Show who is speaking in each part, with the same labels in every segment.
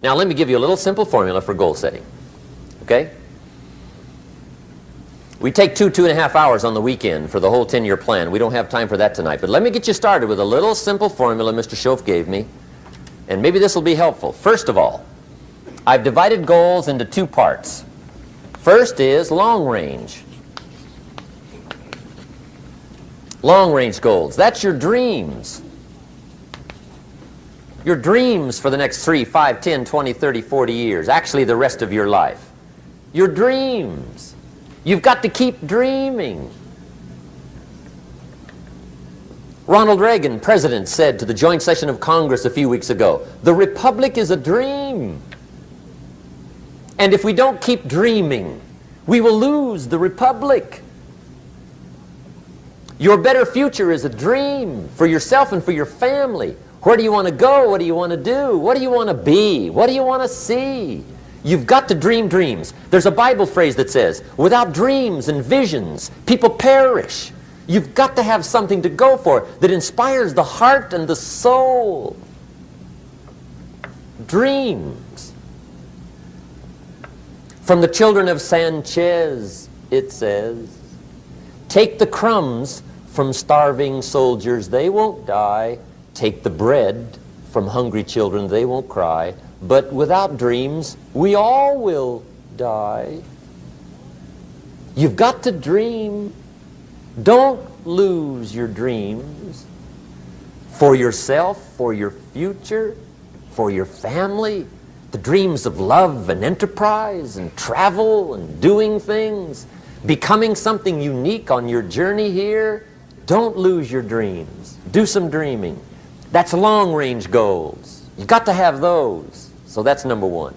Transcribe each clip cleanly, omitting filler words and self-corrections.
Speaker 1: Now let me give you a little simple formula for goal setting. Okay? We take 2.5 hours on the weekend for the whole 10-year plan. We don't have time for that tonight. But let me get you started with a little simple formula Mr. Schoaf gave me. And maybe this will be helpful. First of all, I've divided goals into 2 parts. First is long range. Long range goals. That's your dreams. Your dreams for the next 3, 5, 10, 20, 30, 40 years. Actually, the rest of your life. Your dreams. You've got to keep dreaming. Ronald Reagan, president, said to the joint session of Congress a few weeks ago, "The Republic is a dream. And if we don't keep dreaming, we will lose the Republic." Your better future is a dream for yourself and for your family. Where do you want to go? What do you want to do? What do you want to be? What do you want to see? You've got to dream dreams. There's a Bible phrase that says, without dreams and visions, people perish. You've got to have something to go for that inspires the heart and the soul. Dreams. From the children of Sanchez, it says, take the crumbs from starving soldiers, they won't die. Take the bread from hungry children, they won't cry. But without dreams, we all will die. You've got to dream. Don't lose your dreams for yourself, for your future, for your family. The dreams of love and enterprise and travel and doing things, becoming something unique on your journey here. Don't lose your dreams. Do some dreaming. That's long-range goals. You've got to have those. So that's number 1.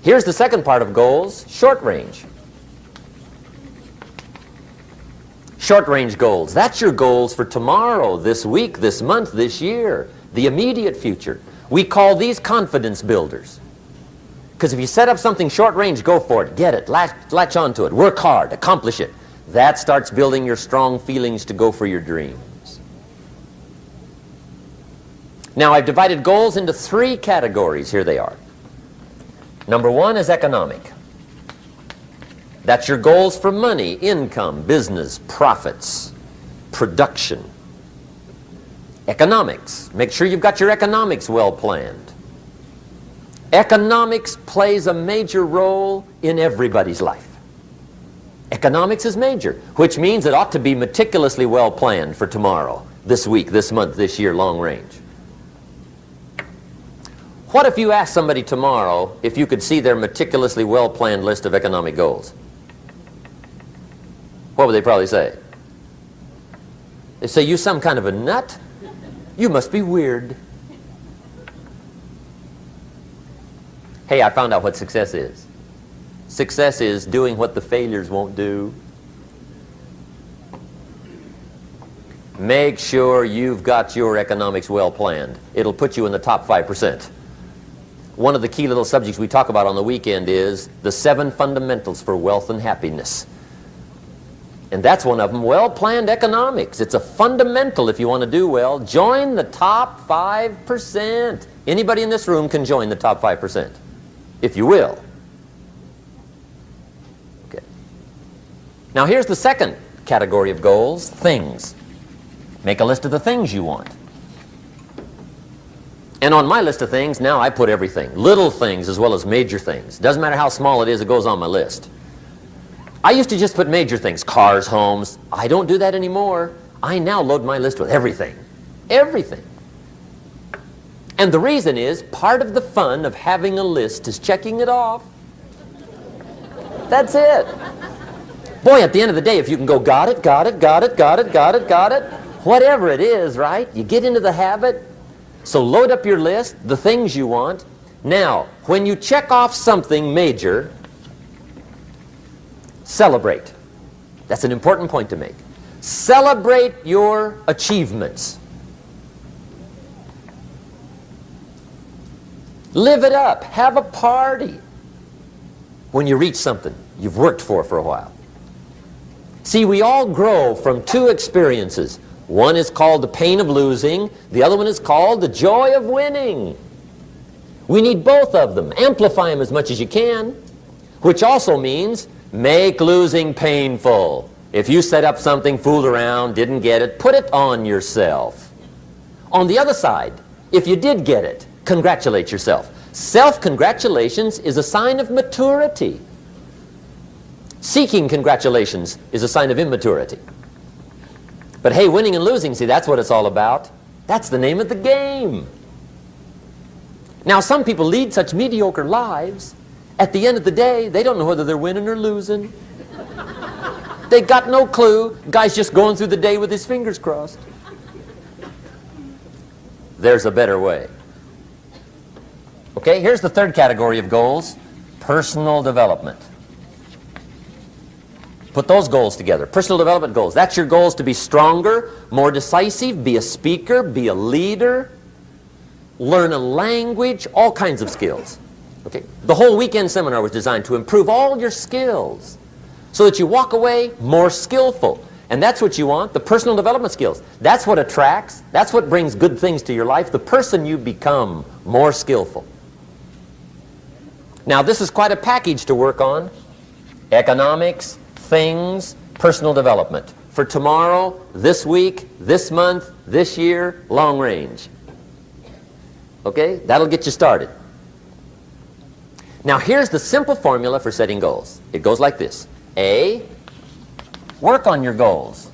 Speaker 1: Here's the second part of goals, short-range. Short-range goals. That's your goals for tomorrow, this week, this month, this year, the immediate future. We call these confidence builders. Because if you set up something short-range, go for it, get it, latch onto it, work hard, accomplish it. That starts building your strong feelings to go for your dreams. Now, I've divided goals into 3 categories. Here they are. Number 1 is economic. That's your goals for money, income, business, profits, production. Economics. Make sure you've got your economics well planned. Economics plays a major role in everybody's life. Economics is major, which means it ought to be meticulously well planned for tomorrow, this week, this month, this year, long range. What if you asked somebody tomorrow if you could see their meticulously well-planned list of economic goals? What would they probably say? They say, you some kind of a nut? You must be weird. Hey, I found out what success is. Success is doing what the failures won't do. Make sure you've got your economics well planned. It'll put you in the top 5%. One of the key little subjects we talk about on the weekend is the 7 fundamentals for wealth and happiness. And that's one of them, well-planned economics. It's a fundamental if you want to do well. Join the top 5%. Anybody in this room can join the top 5%, if you will. Okay. Now here's the second category of goals, things. Make a list of the things you want. And on my list of things, now I put everything. Little things as well as major things. Doesn't matter how small it is, it goes on my list. I used to just put major things, cars, homes. I don't do that anymore. I now load my list with everything. Everything. And the reason is, part of the fun of having a list is checking it off. That's it. Boy, at the end of the day, if you can go, got it, got it, got it, got it, got it, got it, whatever it is, right? You get into the habit. So load up your list, the things you want. Now, when you check off something major, celebrate. That's an important point to make. Celebrate your achievements. Live it up. Have a party when you reach something you've worked for a while. See, we all grow from 2 experiences. One is called the pain of losing. The other one is called the joy of winning. We need both of them. Amplify them as much as you can, which also means make losing painful. If you set up something, fooled around, didn't get it, put it on yourself. On the other side, if you did get it, congratulate yourself. Self-congratulations is a sign of maturity. Seeking congratulations is a sign of immaturity. But hey, winning and losing, see, that's what it's all about. That's the name of the game. Now, some people lead such mediocre lives, at the end of the day, they don't know whether they're winning or losing. They got no clue. Guy's just going through the day with his fingers crossed. There's a better way. Okay, here's the third category of goals, personal development. Put those goals together. Personal development goals. That's your goals to be stronger, more decisive, be a speaker, be a leader, learn a language, all kinds of skills. Okay? The whole weekend seminar was designed to improve all your skills so that you walk away more skillful. And that's what you want, the personal development skills. That's what attracts, that's what brings good things to your life, the person you become more skillful. Now, this is quite a package to work on. Economics, things, personal development. For tomorrow, this week, this month, this year, long range. Okay? That'll get you started. Now, here's the simple formula for setting goals. It goes like this. A, work on your goals.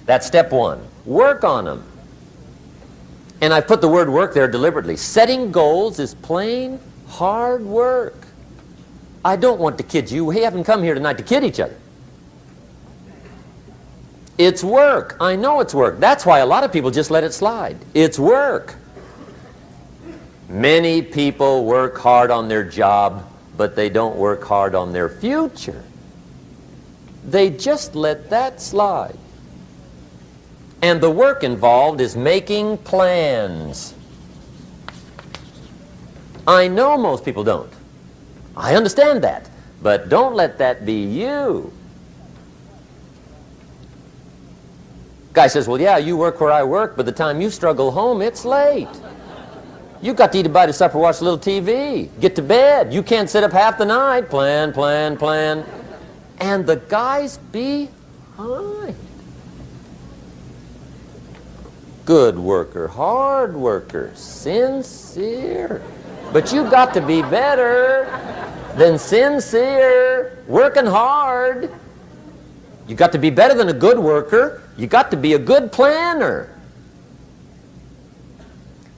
Speaker 1: That's step one. Work on them. And I put the word work there deliberately. Setting goals is plain hard work. I don't want to kid you. We haven't come here tonight to kid each other. It's work. I know it's work. That's why a lot of people just let it slide. It's work. Many people work hard on their job, but they don't work hard on their future. They just let that slide. And the work involved is making plans. I know most people don't. I understand that. But don't let that be you. Guy says, well, yeah, you work where I work, but the time you struggle home, it's late. You've got to eat a bite of supper, watch a little TV, get to bed. You can't sit up half the night. Plan, plan, plan. And the guy's behind. Good worker, hard worker, sincere. But you've got to be better than sincere, working hard. You've got to be better than a good worker. You've got to be a good planner.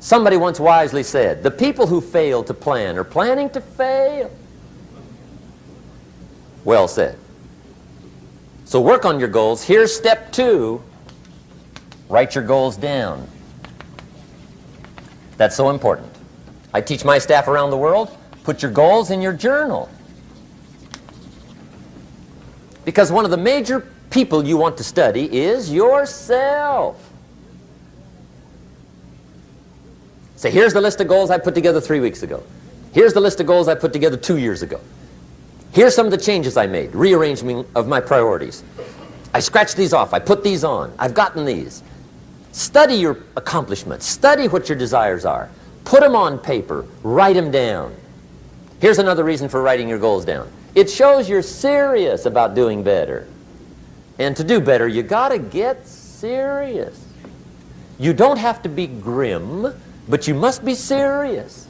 Speaker 1: Somebody once wisely said, the people who fail to plan are planning to fail. Well said. So work on your goals. Here's step two. Write your goals down. That's so important. I teach my staff around the world, put your goals in your journal. Because one of the major people you want to study is yourself. Say, here's the list of goals I put together 3 weeks ago. Here's the list of goals I put together 2 years ago. Here's some of the changes I made, rearrangement of my priorities. I scratched these off, I put these on, I've gotten these. Study your accomplishments, study what your desires are. Put them on paper, write them down. Here's another reason for writing your goals down. It shows you're serious about doing better. And to do better, you gotta get serious. You don't have to be grim, but you must be serious.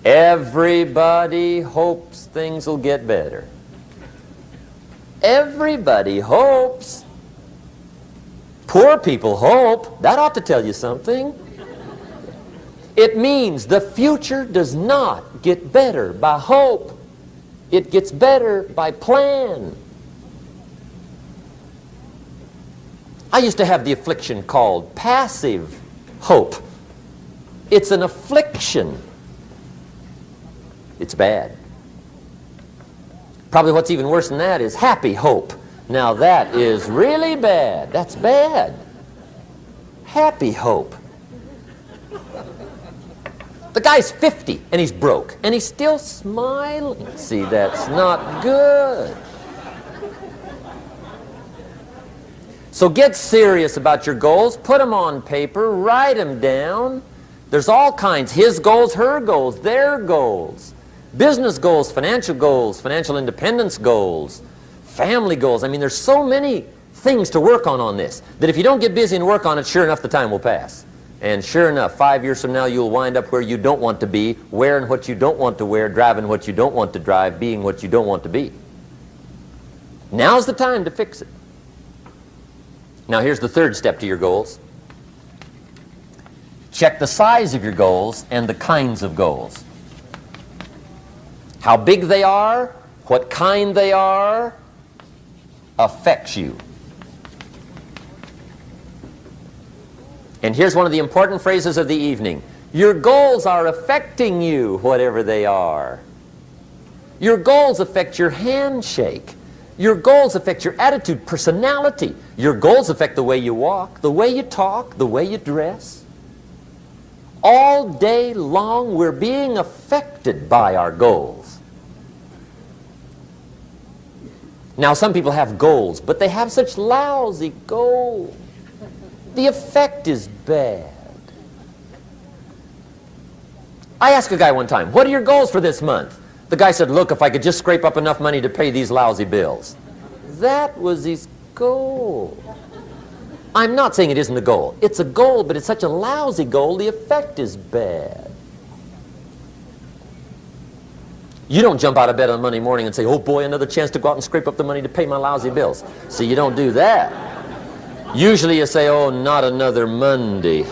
Speaker 1: Everybody hopes things will get better. Everybody hopes. Poor people hope. That ought to tell you something. It means the future does not get better by hope. It gets better by plan. I used to have the affliction called passive hope. It's an affliction. It's bad. Probably what's even worse than that is happy hope. Now that is really bad. That's bad. Happy hope. The guy's 50 and he's broke and he's still smiling. See, that's not good. So get serious about your goals, put them on paper, write them down. There's all kinds, his goals, her goals, their goals. Business goals, financial independence goals, family goals. I mean, there's so many things to work on this that if you don't get busy and work on it, sure enough, the time will pass. And sure enough, 5 years from now, you'll wind up where you don't want to be, wearing what you don't want to wear, driving what you don't want to drive, being what you don't want to be. Now's the time to fix it. Now, here's the third step to your goals. Check the size of your goals and the kinds of goals. How big they are, what kind they are, affects you. And here's one of the important phrases of the evening. Your goals are affecting you, whatever they are. Your goals affect your handshake. Your goals affect your attitude, personality. Your goals affect the way you walk, the way you talk, the way you dress. All day long, we're being affected by our goals. Now, some people have goals, but they have such lousy goals. The effect is bad. I asked a guy one time, what are your goals for this month? The guy said, look, if I could just scrape up enough money to pay these lousy bills. That was his goal. I'm not saying it isn't a goal. It's a goal, but it's such a lousy goal, the effect is bad. You don't jump out of bed on Monday morning and say, oh boy, another chance to go out and scrape up the money to pay my lousy bills. See, you don't do that. Usually you say, oh, not another Monday.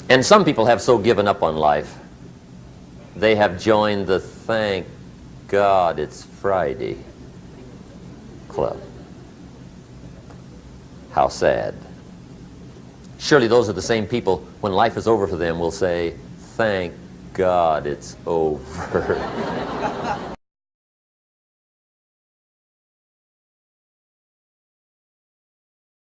Speaker 1: And some people have so given up on life, they have joined the thank God it's Friday club. How sad. Surely those are the same people, when life is over for them, will say, thank God it's over.